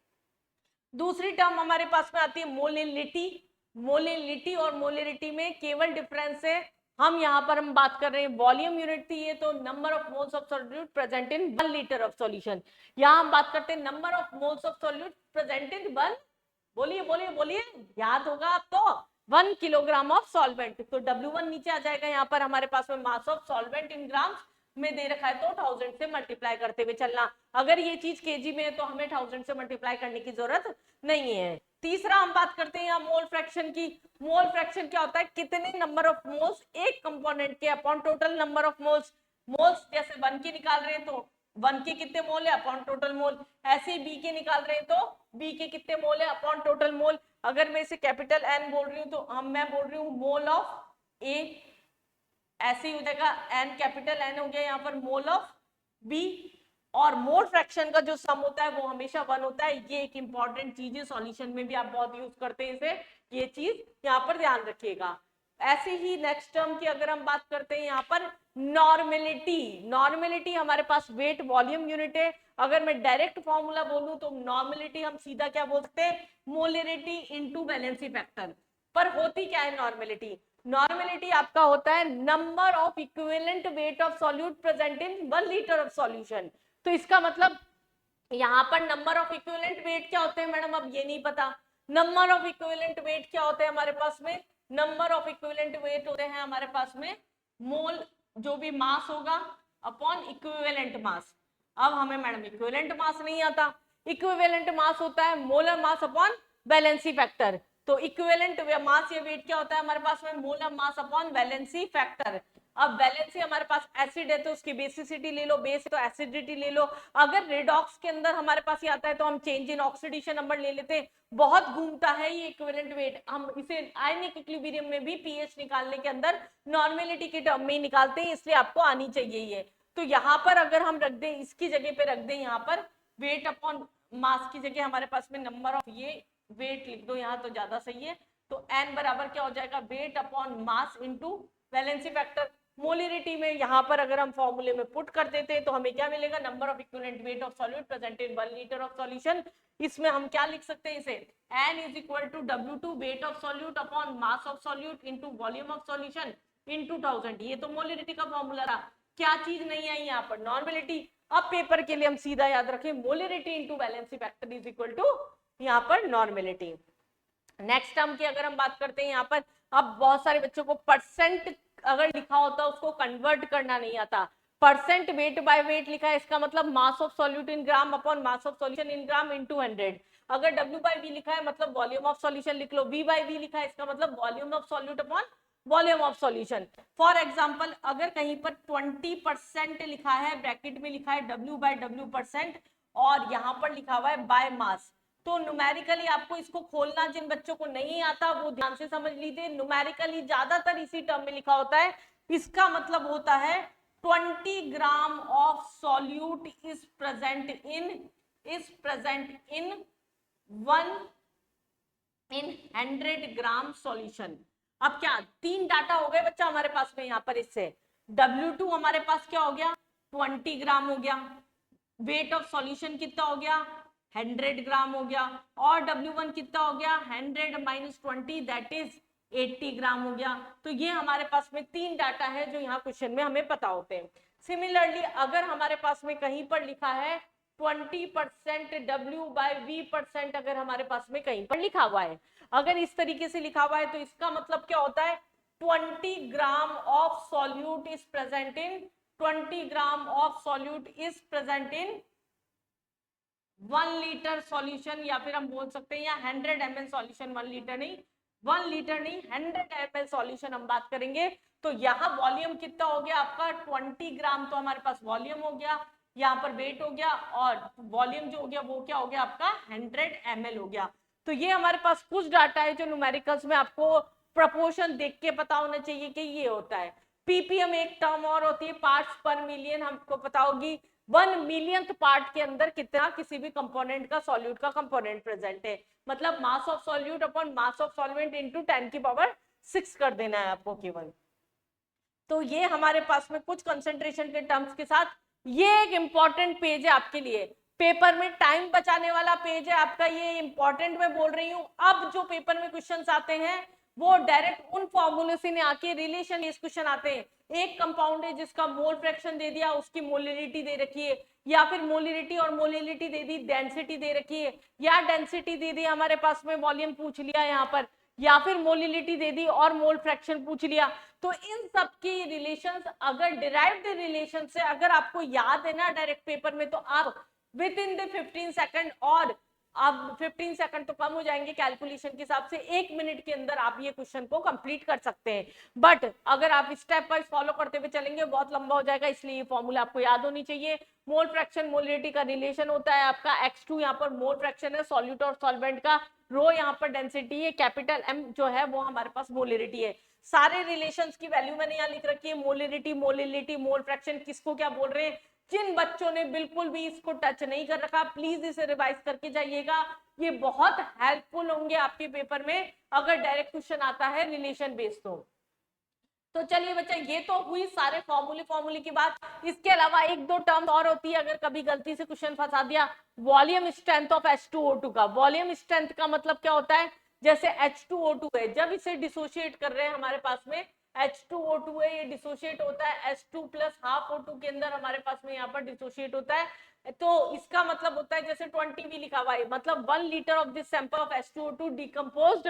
दूसरी टर्म हमारे पास में आती है मोलिलिटी। मोलिलिटी और मोलिरिटी में केवल डिफरेंस है, हम यहाँ पर हम बात कर रहे हैं वॉल्यूम यूनिट थी ये, तो number of moles of solute present in 1 litre of solution. यहाँ हम बात करते हैं number of moles of solute present in 1, बोलिए बोलिए बोलिए, याद होगा आप तो, 1 किलोग्राम ऑफ सॉल्वेंट। तो W1 नीचे आ जाएगा, यहाँ पर हमारे पास में mass of solvent in grams में दे रखा है तो 1000 से मल्टीप्लाई करते हुए चलना। अगर ये चीज केजी में है तो हमें 1000 से मल्टीप्लाई करने की जरूरत नहीं है। तीसरा हम बात करते हैं मोल फ्रैक्शन की। मोल फ्रैक्शन क्या होता है, कितने नंबर ऑफ मोल्स एक कंपोनेंट के upon total number of moles. Moles जैसे 1 के निकाल रहे हैं तो 1 के कितने मोल है अपॉन टोटल मोल, ऐसे ही बी के निकाल रहे हैं तो बी के कितने मोल है अपॉन टोटल मोल। अगर मैं इसे कैपिटल एन बोल रही हूँ तो मैं बोल रही हूँ मोल ऑफ ए, ऐसे ही हो जाएगा एन कैपिटल एन हो गया यहाँ पर मोल ऑफ बी। और मोल फ्रैक्शन का जो सम होता है वो हमेशा 1 होता है। ये एक इंपॉर्टेंट चीज है, सॉल्यूशन में भी आप बहुत यूज करते हैं इसे, ये चीज यहाँ पर ध्यान रखिएगा। ऐसे ही नेक्स्ट टर्म की अगर हम बात करते हैं यहाँ पर नॉर्मेलिटी। नॉर्मेलिटी हमारे पास वेट वॉल्यूम यूनिट है। अगर मैं डायरेक्ट फॉर्मूला बोलूं तो नॉर्मेलिटी हम सीधा क्या बोलते हैं, मोलरिटी इनटू वैलेंसी फैक्टर। पर होती क्या है नॉर्मेलिटी, नॉर्मेलिटी आपका होता है number of equivalent weight of solute present in 1 litre of solution. तो इसका मतलब यहाँ पर नंबर ऑफ इक्विवेलेंट वेट क्या होते हैं मैडम, अब ये नहीं पता। नंबर ऑफ इक्विवेलेंट वेट क्या होते हैं हमारे पास में, नंबर ऑफ इक्विवेलेंट वेट होते हैं हमारे पास में मोल, जो भी मास होगा अपॉन इक्विवेलेंट मास। अब हमें मैडम इक्विवेलेंट मास नहीं आता, इक्विवेलेंट मास होता है molar mass upon valency factor. तो इक्विवेलेंट मास या वेट क्या होता है हमारे पास में, molar mass upon valency factor. अब वैलेंसी हमारे पास एसिड है तो उसकी बेसिसिटी ले लो, बेस है तो एसिडिटी ले लो। अगर रेडॉक्स के अंदर हमारे पास ये आता है तो हम चेंज इन ऑक्सीडेशन नंबर ले लेते हैं। बहुत घूमता है ये इक्विवेलेंट वेट, हम इसे आयनिक इक्विलिब्रियम में भी पीएच निकालने के अंदर नॉर्मेलिटी के टर्म में निकालते हैं, इसलिए आपको आनी चाहिए ये। तो यहाँ पर अगर हम रख दें, इसकी जगह पे रख दें यहाँ पर वेट अपॉन मास की जगह हमारे पास में नंबर ऑफ ये वेट लिख दो यहाँ तो ज्यादा सही है। तो n बराबर क्या हो जाएगा, weight upon mass into valency factor. Molarity में यहाँ पर अगर हम फॉर्मूले में पुट कर देते हैं तो हमें क्या मिलेगा, number of equivalent weight of solute present in 1 litre of solution. इसमें हम क्या लिख सकते हैं इसे, n is equal to W2 weight of solute upon mass of solute into volume of solution into 1000। ये तो मोलिरिटी का फॉर्मूला रहा, क्या चीज नहीं आई यहाँ पर, नॉर्मेलिटी। अब पेपर के लिए हम सीधा याद रखें molarity into valency factor is equal to यहाँ पर नॉर्मेलिटी। नेक्स्ट टर्म की अगर हम बात करते हैं यहाँ पर, अब बहुत सारे बच्चों को परसेंट अगर लिखा होता है उसको कन्वर्ट करना नहीं आता। परसेंट वेट बाय वेट लिखा है, इसका मतलब मास of solute in gram upon mass of solution in gram into 100। अगर W बाय V लिखा है मतलब वॉल्यूम ऑफ सॉल्यूशन लिख लो, V बाय V लिखा है इसका मतलब volume of solute upon volume of solution. For example अगर कहीं पर 20% लिखा है, ब्रैकेट में लिखा है W बाय W परसेंट और यहाँ पर लिखा हुआ है बाय मास, तो न्यूमेरिकली आपको इसको खोलना, जिन बच्चों को नहीं आता वो ध्यान से समझ लीजिए। न्यूमेरिकली ज्यादातर इसी टर्म में लिखा होता है, इसका मतलब होता है 20 gram of solute is present in 1/100 gram solution. अब क्या 3 डाटा हो गए बच्चा हमारे पास में यहाँ पर। इससे W2 हमारे पास क्या हो गया 20 ग्राम हो गया, वेट ऑफ सॉल्यूशन कितना हो गया 100 ग्राम हो गया, और W1 कितना हो गया 100 माइनस 20 दैट इज 80 ग्राम हो गया। तो ये हमारे पास में 3 डाटा है जो यहाँ क्वेश्चन में हमें पता होते हैं। सिमिलरली अगर हमारे पास में कहीं पर लिखा है 20% W/V%, अगर हमारे पास में कहीं पर लिखा हुआ है, अगर इस तरीके से लिखा हुआ है तो इसका मतलब क्या होता है 20 gram of solute is present in 20 gram of solute is present in 1 litre solution, या फिर हम बोल सकते हैं या 100 ml सॉल्यूशन, 1 लीटर नहीं 100 ml सॉल्यूशन हम बात करेंगे। तो यहाँ वॉल्यूम कितना हो गया आपका 20 ग्राम, तो हमारे पास वॉल्यूम हो गया, यहाँ पर वेट हो गया, और वॉल्यूम जो हो गया वो क्या हो गया आपका 100 ml हो गया। तो ये हमारे पास कुछ डाटा है जो न्यूमेरिकल्स में आपको प्रपोर्शन देख के पता होना चाहिए कि ये होता है। पीपीएम एक टर्म और होती है पार्ट्स पर मिलियन, हमको पता होगी 1 मिलियंथ पार्ट के अंदर कितना किसी भी कंपोनेंट का सॉल्यूट का कंपोनेंट प्रेजेंट है, मतलब मास of solute upon mass of solvent into 10 की पावर 6 कर देना है आपको केवल। तो ये हमारे पास में कुछ कंसंट्रेशन के टर्म्स के साथ ये एक इंपॉर्टेंट पेज है आपके लिए, पेपर में टाइम बचाने वाला पेज है आपका, ये इंपॉर्टेंट मैं बोल रही हूं। अब जो पेपर में क्वेश्चंस आते हैं वो डायरेक्ट उन फॉर्मूले से नहीं आके रिलेशन बेस्ड क्वेश्चन आते हैं। एक कंपाउंड है जिसका मोल फ्रैक्शन दे दिया, उसकी मोलिलिटी दे रखी है, या फिर मोलिलिटी और मोलिलिटी दे दी, डेंसिटी दे रखी है, या डेंसिटी दे दी हमारे पास में वॉल्यूम पूछ लिया यहाँ पर, या फिर मोलिलिटी दे दी और मोल फ्रैक्शन पूछ लिया। तो इन सब की रिलेशंस अगर डिराइव्ड रिलेशन से अगर आपको याद है ना डायरेक्ट पेपर में, तो आप विद इन द 15 सेकंड, और अब 15 सेकंड तो कम हो जाएंगे कैलकुलेशन के हिसाब से, 1 मिनट के अंदर आप ये क्वेश्चन को कंप्लीट कर सकते हैं। बट अगर आप स्टेप वाइज फॉलो करते हुए चलेंगे बहुत लंबा हो जाएगा, इसलिए ये फॉर्मूला आपको याद होनी चाहिए। मोल फ्रैक्शन मोलिडिटी का रिलेशन होता है आपका x2, यहाँ पर मोल फ्रैक्शन है सॉल्यूट और सॉल्वेंट का, रो यहाँ पर डेंसिटी है, कैपिटल M जो है वो हमारे पास मोलिडिटी है। सारे रिलेशंस की वैल्यू मैंने यहाँ लिख रखी है, मोलिडिटी मोलिलिटी मोल फ्रैक्शन किसको क्या बोल रहे हैं। जिन बच्चों ने बिल्कुल भी इसको टच नहीं कर रखा प्लीज इसे रिवाइज करके जाइएगा, ये बहुत हेल्पफुल होंगे आपके पेपर में अगर डायरेक्ट क्वेश्चन आता है रिलेशन बेस्ड। तो चलिए बच्चा ये तो हुई सारे फॉर्मूले की बात। इसके अलावा एक दो टर्म और होती है अगर कभी गलती से क्वेश्चन फंसा दिया, वॉल्यूम स्ट्रेंथ ऑफ H2O2 का। वॉल्यूम स्ट्रेंथ का मतलब क्या होता है, जैसे H2O2 है, जब इसे डिसोशिएट कर रहे हैं हमारे पास में H2O2 है, ये डिसोशिएट होता है H2 प्लस हाफ O2 के अंदर हमारे पास में यहाँ पर डिसोशिएट होता है। तो इसका मतलब होता है जैसे 20 भी लिखा हुआ है, मतलब 1 litre of this sample of H2O2 decomposed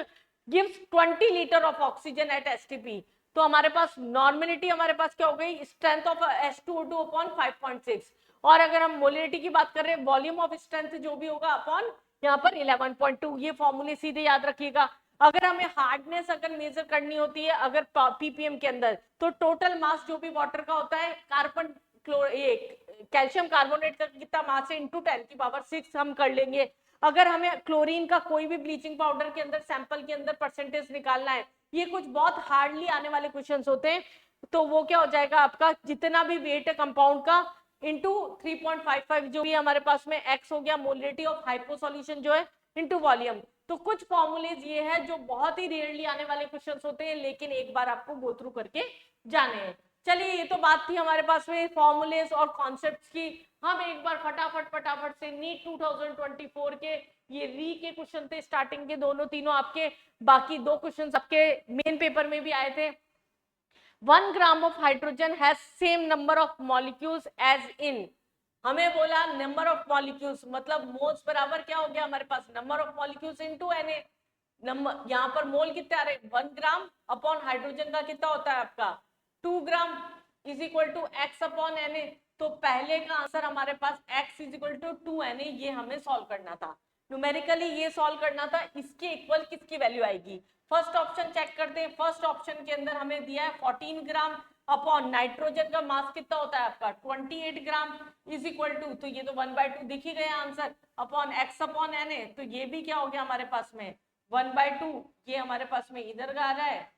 gives 20 litre of oxygen at STP। तो हमारे पास नॉर्मेलिटी हमारे पास क्या हो गई स्ट्रेंथ ऑफ H2O2 अपॉन 5.6, और अगर हम मोलिडिटी की बात कर रहे हैं वॉल्यूम ऑफ स्ट्रेंथ जो भी होगा अपॉन यहाँ पर 11.2। ये फॉर्मूले सीधे याद रखिएगा। अगर हमें हार्डनेस अगर मेजर करनी होती है अगर पीपीएम के अंदर, तो टोटल मास जो भी वाटर का होता है कार्बन कैल्शियम कार्बोनेट का कितना मास है इंटू 10 की पावर 6 हम कर लेंगे। अगर हमें क्लोरीन का कोई भी ब्लीचिंग पाउडर के अंदर सैंपल के अंदर परसेंटेज निकालना है, ये कुछ बहुत हार्डली आने वाले क्वेश्चंस होते हैं, तो वो क्या हो जाएगा आपका जितना भी वेट है कंपाउंड का इंटू 3.55 जो भी हमारे पास में x हो गया मोलिडिटी ऑफ हाइपो सॉल्यूशन जो है इंटू वॉल्यूम। तो कुछ फॉर्मूलेज ये है जो बहुत ही रेयरली आने वाले क्वेश्चंस होते हैं, लेकिन एक बार आपको गो थ्रू करके जाने हैं। चलिए ये तो बात थी हमारे पास में फॉर्मूलेज और कॉन्सेप्ट्स की। हम एक बार फटाफट से नीट 2024 के ये री के क्वेश्चन थे स्टार्टिंग के दोनों तीनों आपके, बाकी 2 क्वेश्चंस आपके मेन पेपर में भी आए थे। 1 gram of hydrogen has same number of molecules as in, हमें बोला नंबर ऑफ मॉलिक्यूल्स मतलब मोल्स बराबर क्या हो गया हमारे पास number of molecules into Na। Number यहाँ पर मोल कितने आ रहे 1 ग्राम अपॉन हाइड्रोजन का कितना होता है आपका 2 gram is equal to x upon Na। तो पहले का आंसर हमारे पास x is equal to 2 Na, ये हमें सॉल्व करना था न्यूमेरिकली, ये सॉल्व करना था। इसके इक्वल किसकी वैल्यू आएगी, फर्स्ट ऑप्शन चेक करते हैं। फर्स्ट ऑप्शन के अंदर हमें दिया है 14 ग्राम अपॉन नाइट्रोजन का मास कितना होता है आपका 28 ग्राम इज इक्वल टू, तो ये तो 1/2 दिख ही गया answer upon x upon Na। तो ये भी क्या हो गया हमारे पास में 1/2, ये हमारे पास में इधर का आ रहा है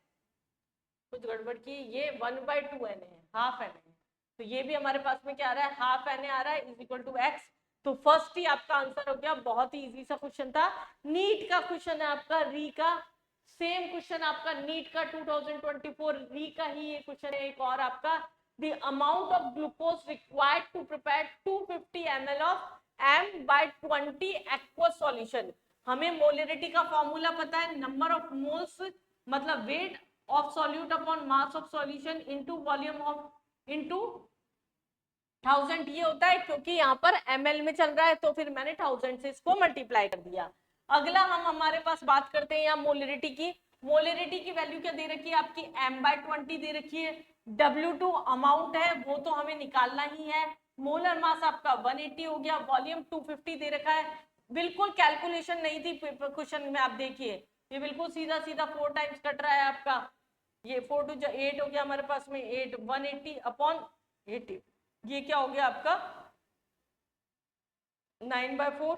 कुछ गड़बड़ की, ये 1/2 Na है हाफ Na है, तो ये भी हमारे पास में क्या आ रहा है हाफ Na आ रहा है इज इक्वल टू x। तो फर्स्ट ही आपका आंसर हो गया। बहुत ही इजी सा क्वेश्चन था, नीट का क्वेश्चन है आपका, री का सेम क्वेश्चन आपका नीट का 2024 री का ही ये क्वेश्चन है। एक और आपका, the amount of glucose required to prepare 250 ml of M/20 aqueous solution. हमें मोलरिटी का फॉर्मूला पता है, नंबर ऑफ मोल्स मतलब weight of solute upon mass of solution into volume of into 1000 ये होता है, क्योंकि यहाँ पर ml में चल रहा है तो फिर मैंने 1000 से इसको मल्टीप्लाई कर दिया। अगला हम हमारे पास बात करते हैं यहाँ मोलरिटी की। मोलरिटी की वैल्यू क्या दे रखी है आपकी, M/20 दे रखी है। W2 अमाउंट है वो तो हमें निकालना ही है। मोलर मास आपका 180 हो गया, वॉल्यूम 250 दे रखा है। बिल्कुल कैलकुलेशन नहीं थी क्वेश्चन में, आप देखिए ये बिल्कुल सीधा सीधा 4 टाइम्स कट रहा है आपका। ये 4 to 8 हो गया हमारे पास में, 8 180 अपॉन 80, ये क्या हो गया आपका 9/4,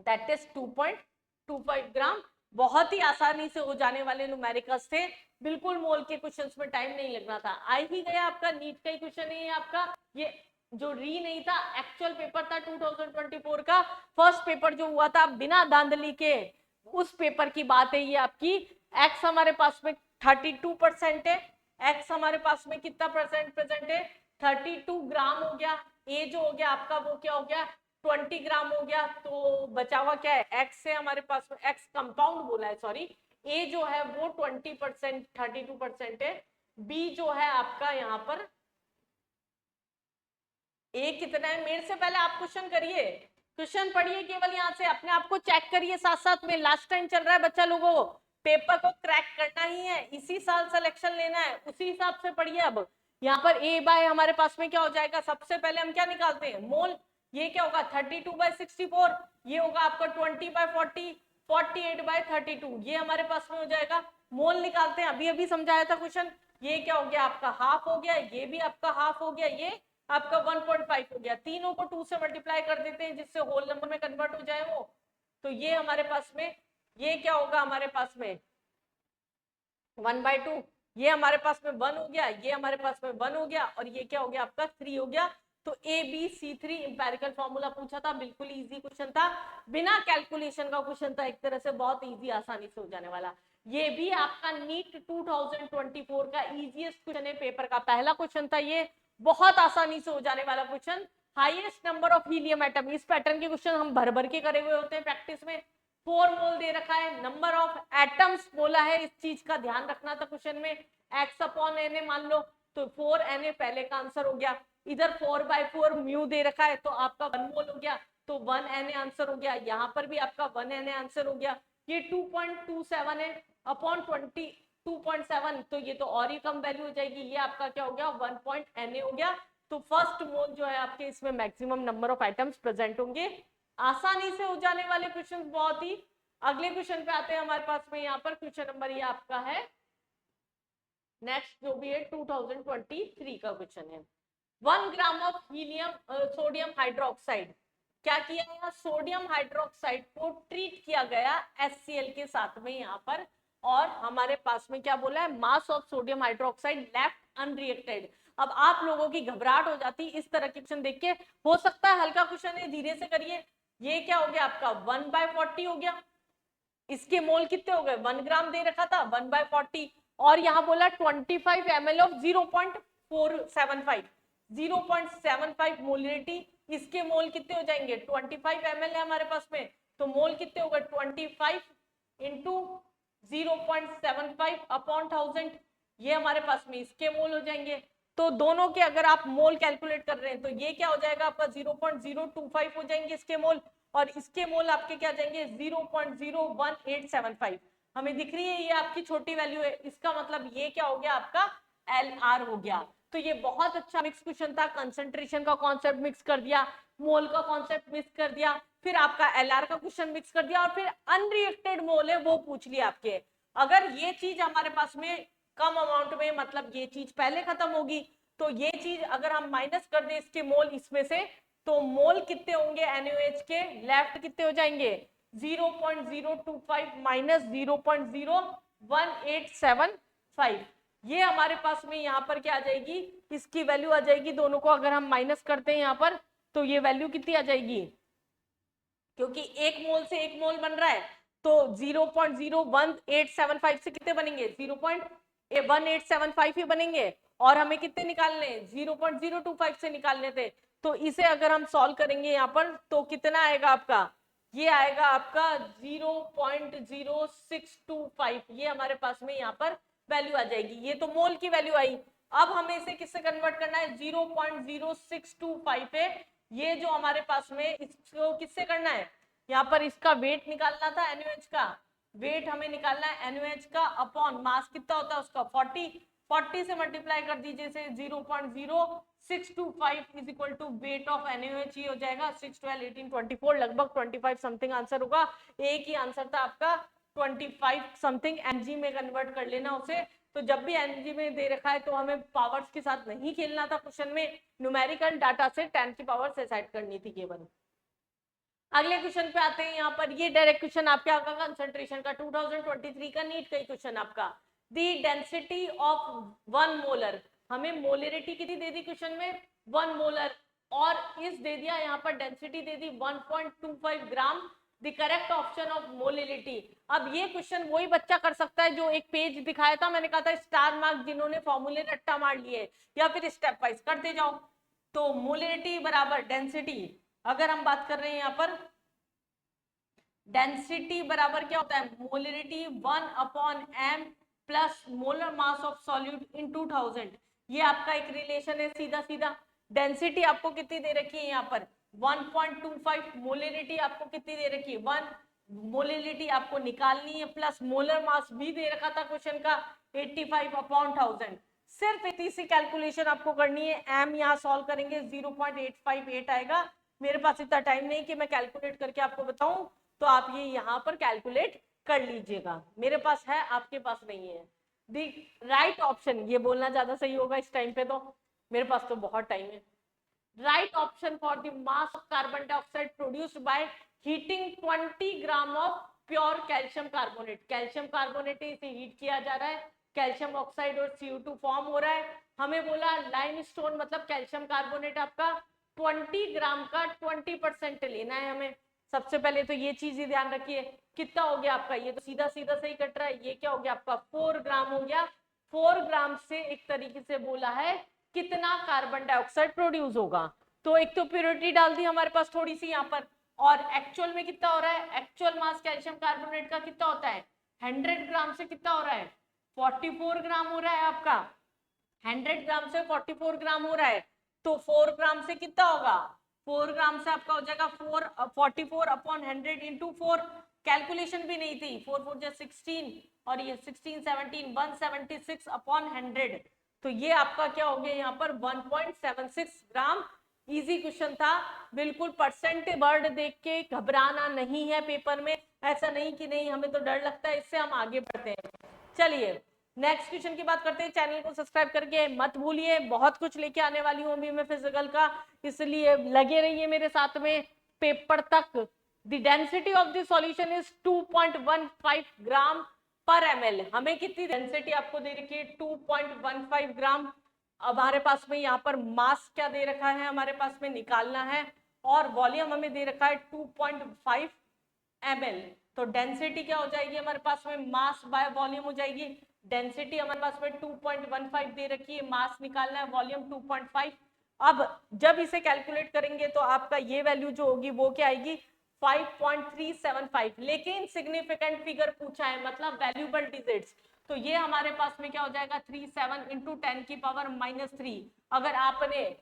दैट इज 2.25 ग्राम। बहुत ही आसानी से हो जाने वाले न्यूमेरिकल्स थे, बिल्कुल मोल के क्वेश्चंस में टाइम नहीं लगना था। आ ही गया आपका नीट का ही क्वेश्चन है आपका। ये जो री नहीं था, एक्चुअल पेपर था 2024 का, फर्स्ट पेपर जो हुआ था बिना धांधली के, उस पेपर की बात है ये आपकी। एक्स हमारे पास में 32% है, एक्स हमारे पास में कितना परसेंट प्रेजेंट है, 32 ग्राम हो गया। ए जो हो गया आपका वो क्या हो गया 20 ग्राम हो गया। तो बचा हुआ क्या है, एक्स से हमारे पास में, एक्स कंपाउंड बोला है सॉरी, ए जो है वो 20% 32% है। बी जो है आपका यहाँ पर ए कितना है, मेरे से पहले आप क्वेश्चन करिए, क्वेश्चन पढ़िए, केवल यहाँ से अपने आप को चेक करिए साथ साथ में। लास्ट टाइम चल रहा है बच्चा लोगों को, पेपर को क्रैक करना ही है, इसी साल सिलेक्शन लेना है, उसी हिसाब से पढ़िए। अब यहाँ पर ए बाय हमारे पास में क्या हो जाएगा, सबसे पहले हम क्या निकालते हैं मोल, ये क्या होगा 32/64, ये होगा आपका 20/40, 48/32, ये हमारे पास में हो जाएगा। मोल निकालते हैं, अभी अभी समझाया था क्वेश्चन। ये क्या हो गया आपका हाफ हो गया, ये भी आपका हाफ हो गया, ये आपका 1.5 हो गया। तीनों को 2 से मल्टीप्लाई कर देते हैं जिससे होल नंबर में कन्वर्ट हो जाए वो। तो ये हमारे पास में ये क्या होगा हमारे पास में 1/2, ये हमारे पास में 1 हो गया, ये हमारे पास में 1 हो गया, और ये क्या हो गया आपका 3 हो गया। तो ABC3 इंपेरिकल फॉर्मूला पूछा था, बिल्कुल इजी क्वेश्चन था, बिना कैलकुलेशन का क्वेश्चन था, एक तरह से बहुत इजी, आसानी से हो जाने वाला। ये भी आपका नीट 2024 का इजीएस्ट क्वेश्चन है, पेपर का पहला क्वेश्चन था ये, बहुत आसानी से हो जाने वाला question. Highest number of helium atom, इस पैटर्न के क्वेश्चन हम भर भर के करे हुए होते हैं प्रैक्टिस में। 4 मोल दे रखा है, नंबर ऑफ एटम्स बोला है, इस चीज का ध्यान रखना था क्वेश्चन में। x/Na मान लो तो 4Na पहले का आंसर हो गया। इधर 4/4 म्यू दे रखा है तो आपका 1 मोल हो गया, तो 1Na आंसर हो गया। यहाँ पर भी आपका 1Na आंसर हो गया। ये 2.27 है अपॉन 2.7, तो ये तो और ही कम वैल्यू हो जाएगी, ये आपका क्या हो गया 1.Na हो गया। तो फर्स्ट मोल जो है आपके, इसमें maximum number of items present होंगे। आसानी से हो जाने वाले क्वेश्चन बहुत ही। अगले क्वेश्चन पे आते हैं हमारे पास में, यहाँ पर क्वेश्चन नंबर ये आपका है नेक्स्ट जो भी है 2023 का क्वेश्चन है। 1 gram of helium sodium hydroxide, क्या किया गया, सोडियम हाइड्रोक्साइड को ट्रीट किया गया HCl के साथ में यहाँ पर, और हमारे पास में क्या बोला है, mass of sodium hydroxide left unreacted. अब आप लोगों की घबराहट हो जाती इस तरह के क्वेश्चन देख के, हो सकता है हल्का क्वेश्चन है, धीरे से करिए। ये क्या हो गया आपका 1/40 हो गया, इसके मोल कितने हो गए 1 ग्राम दे रखा था 1/40, और यहाँ बोला 25 ml ऑफ 0.475, 0.75 मोलिटी, इसके मोल कितने हो जाएंगे 25 ml है हमारे पास में, तो मोल कितने हो गए 25 इंटू 0.75 अपॉन 1000, ये हमारे पास में इसके मोल हो जाएंगे। तो दोनों के अगर आप मोल कैलकुलेट कर रहे हैं तो ये क्या हो जाएगा आपका 0.025 हो जाएंगे इसके मोल, और इसके मोल आपके क्या जाएंगे 0.01875। हमें दिख रही है ये आपकी छोटी वैल्यू है, इसका मतलब ये क्या हो गया आपका LR हो गया। तो ये बहुत अच्छा मिक्स क्वेश्चन था, कंसंट्रेशन का कॉन्सेप्ट मिक्स कर दिया, मोल का कॉन्सेप्ट मिक्स कर दिया, फिर आपका LR का क्वेश्चन मिक्स कर दिया, और फिर अनरिएक्टेड मोल है वो पूछ लिया आपके। अगर ये चीज हमारे पास में कम अमाउंट में, मतलब ये चीज पहले खत्म होगी, तो ये चीज अगर हम माइनस कर दें इसके मोल इसमें से, तो मोल कितने होंगे NaOH के, लेफ्ट कितने हो जाएंगे 0.025 माइनस 0.01875, ये हमारे पास में यहाँ पर क्या आ जाएगी, इसकी वैल्यू आ जाएगी। दोनों को अगर हम माइनस करते हैं यहाँ पर तो ये वैल्यू कितनी आ जाएगी, क्योंकि एक मोल से एक मोल बन रहा है तो 0.01875 से कितने बनेंगे, 0.1875 ही बनेंगे, और हमें कितने निकालने, 0.025 से निकालने थे। तो इसे अगर हम सॉल्व करेंगे यहाँ पर तो कितना आएगा आपका, ये आएगा आपका 0.0625, ये हमारे पास में यहाँ पर वैल्यू आ जाएगी। ये तो मोल की वैल्यू आई। अब हमें इसे किससे कन्वर्ट करना है, 0.0625 है, ये जो हमारे पास में, इसको किससे करना है, यहाँ पर इसका वेट निकालना था, NaOH का वेट हमें निकालना है, NaOH का अपॉन मास कितना होता है उसका 40 से मल्टीप्लाई कर दीजिए से 0.0625 is equal to weight of NaOH, ये हो जाएगा 6 12 18 24, लगभग 25 समथिंग आंसर होगा। एक ही आंसर था आपका 25 समथिंग, mg में कन्वर्ट कर लेना उसे। तो जब भी mg में दे रखा है तो हमें पावर्स के साथ नहीं खेलना था क्वेश्चन में, न्यूमेरिकल डाटा से 10 की पावर से सेट करनी थी केवल। अगले क्वेश्चन पे आते हैं। यहाँ पर ये डायरेक्ट क्वेश्चन आपका कंसंट्रेशन का 2023 का नीट का ही क्वेश्चन आपका, दी डेंसिटी ऑफ 1 मोलर, हमें मोलरिटी कितनी दे दी क्वेश्चन में, 1 मोलर, और इस दे दिया यहाँ पर density they the 1.25 gram, the correct option of molarity. अब ये क्वेश्चन वही बच्चा कर सकता है जो एक पेज दिखाया था, मैंने कहा था स्टार मार्क जिन्होंने फॉर्मूले रट्टा मार लिए, या फिर स्टेप वाइज करते जाओ। तो मोलरिटी बराबर डेंसिटी, अगर हम बात कर रहे हैं यहाँ पर डेंसिटी बराबर क्या होता है, molarity 1/m plus molar mass of solute in 2000, ये आपका एक रिलेशन है सीधा सीधा। डेंसिटी आपको कितनी दे रखी है यहाँ पर 1.25, मोलरिटी आपको कितनी दे रखी है 1, मोलरिटी आपको निकालनी है, प्लस मोलर मास भी दे रखा था क्वेश्चन का 85/1000। सिर्फ इतनी सी कैलकुलेशन आपको करनी है, m यहाँ सॉल्व करेंगे 0.858 आएगा। मेरे पास इतना टाइम नहीं कि मैं कैलकुलेट करके आपको बताऊं, तो आप ये यहाँ पर कैलकुलेट कर लीजिएगा, मेरे पास है आपके पास नहीं है। दी राइट ऑप्शन, ये बोलना ज्यादा सही होगा इस टाइम पे, तो मेरे पास तो बहुत टाइम है। Right option for the mass of carbon dioxide produced by heating 20 gram of pure calcium carbonate, calcium carbonate इसे हीट किया जा रहा है, कैल्शियम ऑक्साइड और CO2 फॉर्म हो रहा है। हमें बोला लाइमस्टोन मतलब कैल्शियम कार्बोनेट आपका 20 ग्राम का 20% लेना है हमें। सबसे पहले तो ये चीज ही ध्यान रखिए, कितना हो गया आपका, ये तो सीधा सीधा सही कट रहा है, ये क्या हो गया आपका 4 ग्राम हो गया। 4 ग्राम से एक तरीके से बोला है कितना कार्बन डाइऑक्साइड प्रोड्यूस होगा, तो एक तो प्योरिटी डाल दी हमारे पास थोड़ी सी यहाँ पर, और एक्चुअल में कितना हो रहा है, एक्चुअल मास कैल्शियम कार्बोनेट का कितना होता है 100 ग्राम से कितना हो रहा है 44 ग्राम हो रहा है आपका, 100 ग्राम से 44 ग्राम हो रहा है। तो 4 ग्राम से कितना होगा, 4 ग्राम से आपका हो जाएगा 44/100 इंटू 4, कैलकुलेशन भी नहीं थी, 4 4 16 और ये 16 17 176/100, तो ये आपका क्या हो गया यहाँ पर 1.76 ग्राम। इजी क्वेश्चन था बिल्कुल, परसेंट वर्ड देख के घबराना नहीं है पेपर में, ऐसा नहीं कि नहीं हमें तो डर लगता है, इससे हम आगे बढ़ते हैं। चलिए नेक्स्ट क्वेश्चन की बात करते हैं। चैनल को सब्सक्राइब करके मत भूलिए, बहुत कुछ लेके आने वाली हूँ अभी मैं फिजिकल का, इसलिए लगे रहिए मेरे साथ में पेपर तक। The density of the solution is 2.15 ग्राम पर ml, हमें कितनी डेंसिटी आपको दे रखी है 2.15 ग्राम। अब हमारे पास में यहाँ पर मास क्या दे रखा है, हमारे पास में निकालना है, और वॉल्यूम हमें दे रखा है 2.5 ml। तो डेंसिटी क्या हो जाएगी हमारे पास में, मास बाय वॉल्यूम हो जाएगी। डेंसिटी हमारे पास में 2.15 दे रखी है, मास निकालना है, वॉल्यूम 2.5। अब जब इसे कैलकुलेट करेंगे तो आपका ये वैल्यू जो होगी वो क्या आएगी 5.375, लेकिन सिग्निफिकेंट फिगर पूछा है मतलब वैल्यूबल डिजिट्स, तो ये हमारे पास में क्या हो जाएगा 37 इंटू 10 की पावर -3। अगर आपने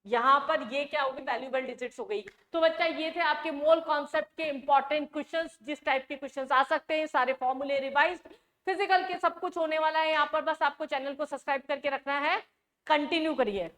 यहाँ पर ये क्या होगी वैल्यूबल डिजिट्स हो गई। तो बच्चा ये थे आपके मोल कॉन्सेप्ट के इंपॉर्टेंट क्वेश्चंस, जिस टाइप के क्वेश्चंस आ सकते हैं, सारे फॉर्मूले रिवाइज्ड, फिजिकल के सब कुछ होने वाला है यहाँ पर, बस आपको चैनल को सब्सक्राइब करके रखना है। कंटिन्यू करिए।